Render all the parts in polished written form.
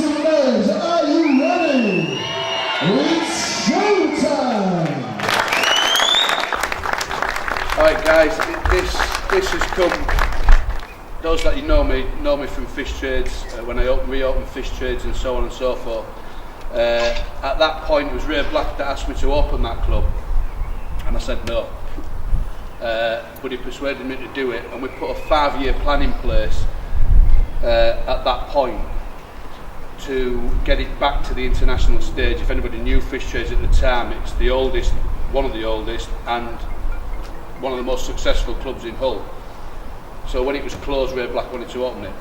and gentlemen, are you ready? It's showtime! Alright guys, this has come, those that know me from fish trades, when I reopened fish trades and so on and so forth. At that point it was Ray Black that asked me to open that club, and I said no. But he persuaded me to do it, and we put a 5-year plan in place at that point to get it back to the international stage. If anybody knew fish trades at the time, it's the oldest, one of the oldest, and one of the most successful clubs in Hull. So when it was closed, Ray Black wanted to open it.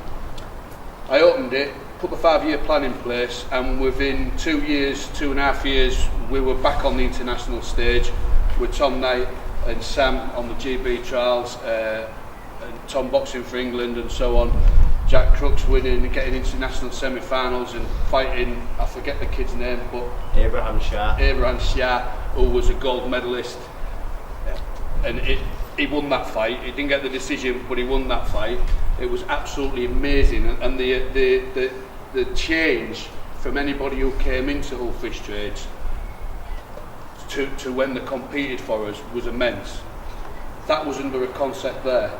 I opened it, put the 5-year plan in place, and within 2.5 years, we were back on the international stage with Tom Knight and Sam on the GB trials, and Tom boxing for England and so on. Jack Crooks winning and getting international semi-finals and fighting, I forget the kid's name, but Abraham Shah, who was a gold medalist. And he won that fight. He didn't get the decision, but he won that fight. It was absolutely amazing, and the change from anybody who came into Hull Fish Trades to when they competed for us was immense. That was under a concept there.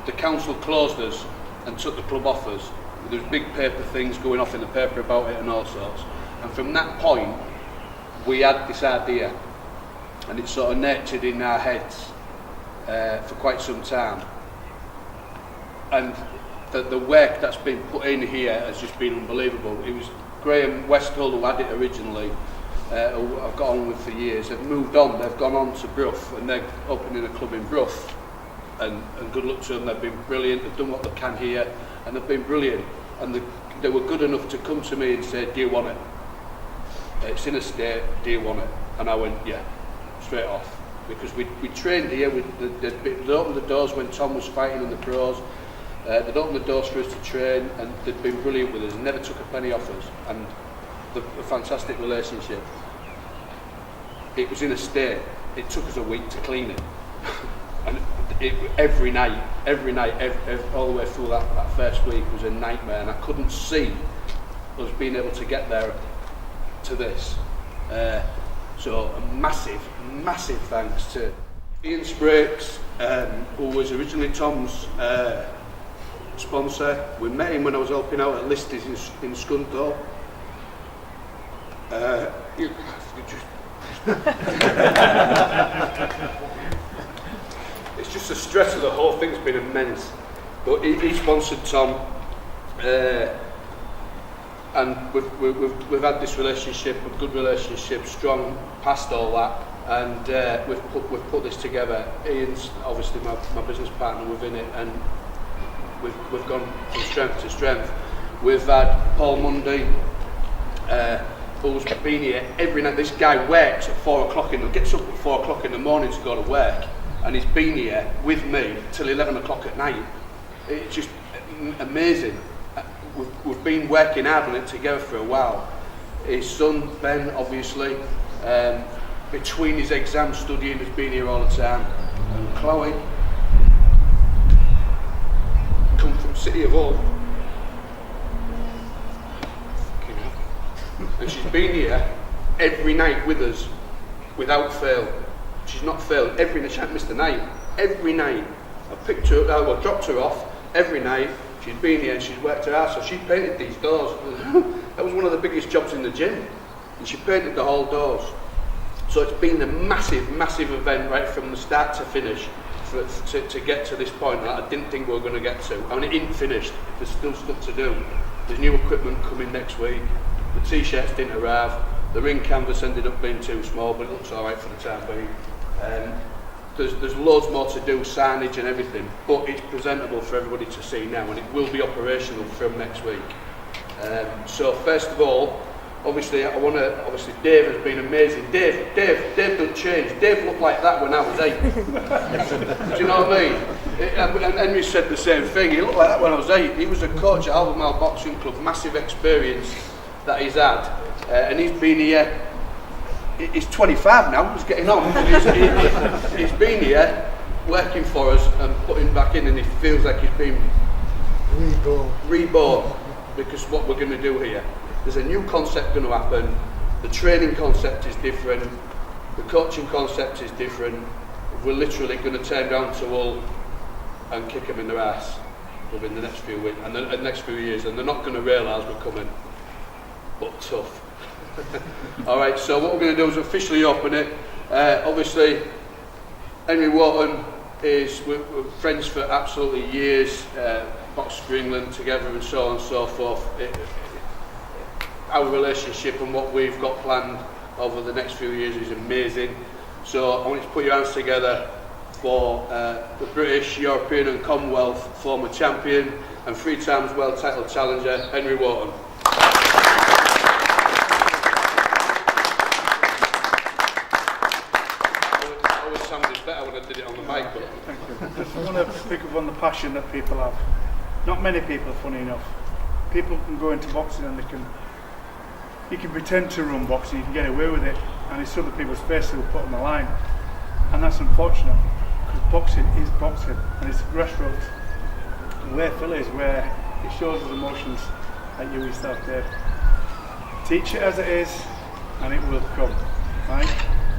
The council closed us and took the club off us. There was big paper things going off in the paper about it and all sorts. And from that point, we had this idea, and it sort of nurtured in our heads for quite some time. And the work that's been put in here has just been unbelievable. It was Graham Westhull who had it originally, who I've got on with for years. They've moved on, they've gone on to Brough, and they're opening a club in Brough. And good luck to them, they've been brilliant, they've done what they can here, and they've been brilliant. And they were good enough to come to me and say, do you want it? It's in a state, do you want it? And I went, yeah, straight off. Because we trained here, they'd opened the doors when Tom was fighting in the pros, they'd opened the doors for us to train, and they'd been brilliant with us, never took a penny off us, and a fantastic relationship. It was in a state, it took us a week to clean it. And every night, all the way through that first week was a nightmare, and I couldn't see us being able to get there to this. So a massive thanks to Ian Sprakes, who was originally Tom's sponsor. We met him when I was helping out at Lister's in Scunthorpe. It's just the stress of the whole thing's been immense. But he sponsored Tom, and we've had this relationship, a good relationship, strong past all that, and we've put this together. Ian's obviously my business partner within it, and we've gone from strength to strength. We've had Paul Mundy, who's been here every night. This guy works at 4 o'clock gets up at 4 o'clock in the morning to go to work, and he's been here with me till 11 o'clock at night. It's just amazing. We've been working hard on it together for a while. His son Ben, obviously, between his exams studying, has been here all the time. And Chloe, come from City of Hull, and she's been here every night with us without fail. She's not failed every night. She hasn't missed a night. Every night. I've picked her up, dropped her off every night. She's been here and she's worked her ass off. She painted these doors. That was one of the biggest jobs in the gym. And she painted the whole doors. So it's been a massive event right from the start to finish to get to this point that I didn't think we were going to get to. I mean, it isn't finished. There's still stuff to do. There's new equipment coming next week. The t-shirts didn't arrive. The ring canvas ended up being too small, but it looks all right for the time being. There's loads more to do, signage and everything, but it's presentable for everybody to see now, and it will be operational from next week. So first of all, obviously Dave has been amazing. Dave done change. Dave looked like that when I was 8. Do you know what I mean? And Henry said the same thing. He looked like that when I was 8. He was a coach at Albemarle Boxing Club, massive experience that he's had, and he's been here. He's 25 now, he's getting on. He's been here working for us and putting back in, and he feels like he's been reborn because what we're going to do here. there's a new concept going to happen. The training concept is different. The coaching concept is different. We're literally going to turn down to Hull and kick them in their ass within the next few weeks and the next few years, and they're not going to realise we're coming, but tough. All right, so what we're going to do is officially open it. Obviously, Henry Wharton is we're friends for absolutely years, boxed for England together and so on and so forth. Our relationship and what we've got planned over the next few years is amazing. So I want you to put your hands together for the British, European and Commonwealth former champion and 3 times world title challenger, Henry Wharton. I always sounded better when I did it on the mic. Thank you. Just want to pick up on the passion that people have. Not many people, funny enough. People can go into boxing and you can pretend to run boxing, you can get away with it, and it's other people's faces who put on the line. And that's unfortunate, because boxing is boxing, and it's grassroots. And where Phil is, where it shows his emotions, like you yourself did. Teach it as it is, and it will come, right?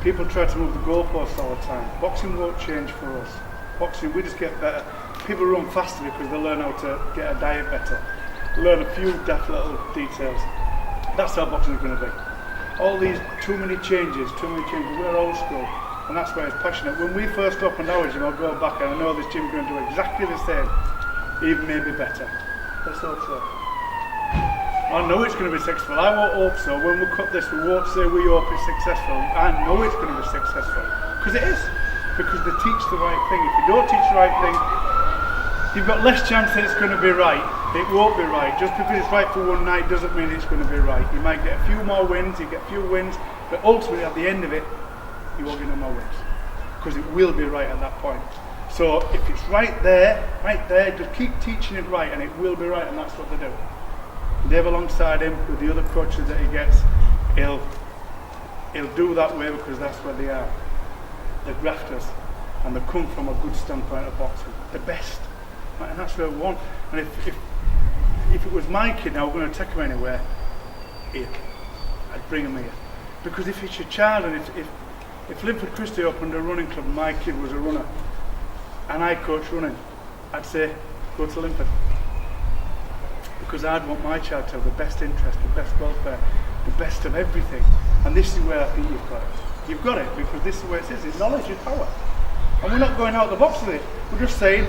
People try to move the goalposts all the time. Boxing won't change for us. Boxing, we just get better. People run faster because they learn how to get a diet better, learn a few daft little details. That's how boxing is going to be. All these too many changes, we're old school, and that's why it's passionate. When we first opened our gym, I'll go back and I know this gym's going to do exactly the same, even maybe better. Let's hope so. I know it's going to be successful. I won't hope so. When we cut this, we won't say we hope it's successful. I know it's going to be successful, because it is. Because they teach the right thing. If you don't teach the right thing, you've got less chance that it's going to be right. It won't be right. Just because it's right for one night doesn't mean it's going to be right. You might get a few more wins, you get a few wins, but ultimately at the end of it, you won't get no more wins. Because it will be right at that point. So if it's right there, just keep teaching it right and it will be right, and that's what they do. Dave alongside him with the other coaches that he gets, he'll do that way because that's where they are. They're grafters, and they come from a good standpoint of boxing. The best. Right, and that's where we want. And if it was my kid, now we're going to take him anywhere, here, I'd bring him here. Because if it's your child, and if Linford Christie opened a running club and my kid was a runner, and I coach running, I'd say, go to Linford. Because I'd want my child to have the best interest, the best welfare, the best of everything. And this is where I think you've got it. You've got it, because this is where it says it's knowledge is power. And we're not going out the box with it. We're just saying,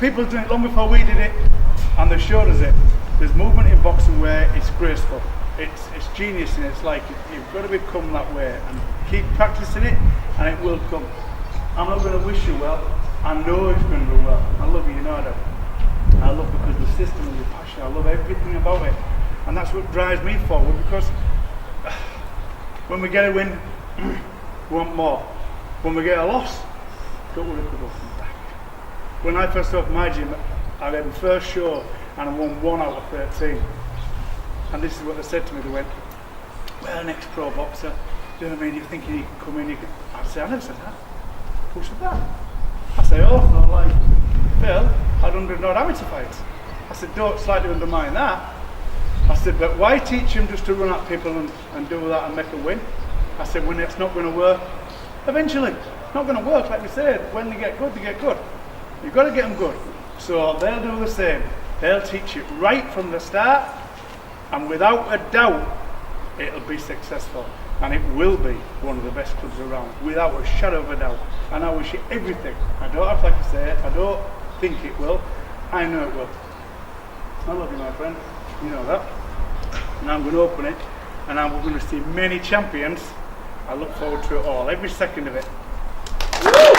people did it long before we did it, and they showed us it. There's movement in boxing where it's graceful. It's genius, and it's like you've got to become that way and keep practicing it, and it will come. I'm not going to wish you well. I know it's going to go well. I love you, you know I do. I love because the system and the passion. I love everything about it, and that's what drives me forward. Because when we get a win, we want more. When we get a loss, don't worry, we'll come back. When I first opened my gym, I had the first show and I won 1 out of 13. And this is what they said to me. They went, "Well, an ex-pro boxer, do you know what I mean? You're thinking you can come in, you can..." I said, "I never said that." Who said that? I said, "Oh, not like Phil, I'd 100 odd amateur fights." I said, "Don't slightly undermine that." I said, "But why teach him just to run at people and do that and make a win?" I said, "When it's not going to work, eventually, it's not going to work, like we said. When they get good, they get good. You've got to get them good." So they'll do the same. They'll teach it right from the start, and without a doubt, it'll be successful. And it will be one of the best clubs around, without a shadow of a doubt. And I wish it everything. I don't have to say it. I don't think it will. I know it will. I love you, my friend. You know that. And I'm going to open it, and we're going to see many champions. I look forward to it all, every second of it. Woo!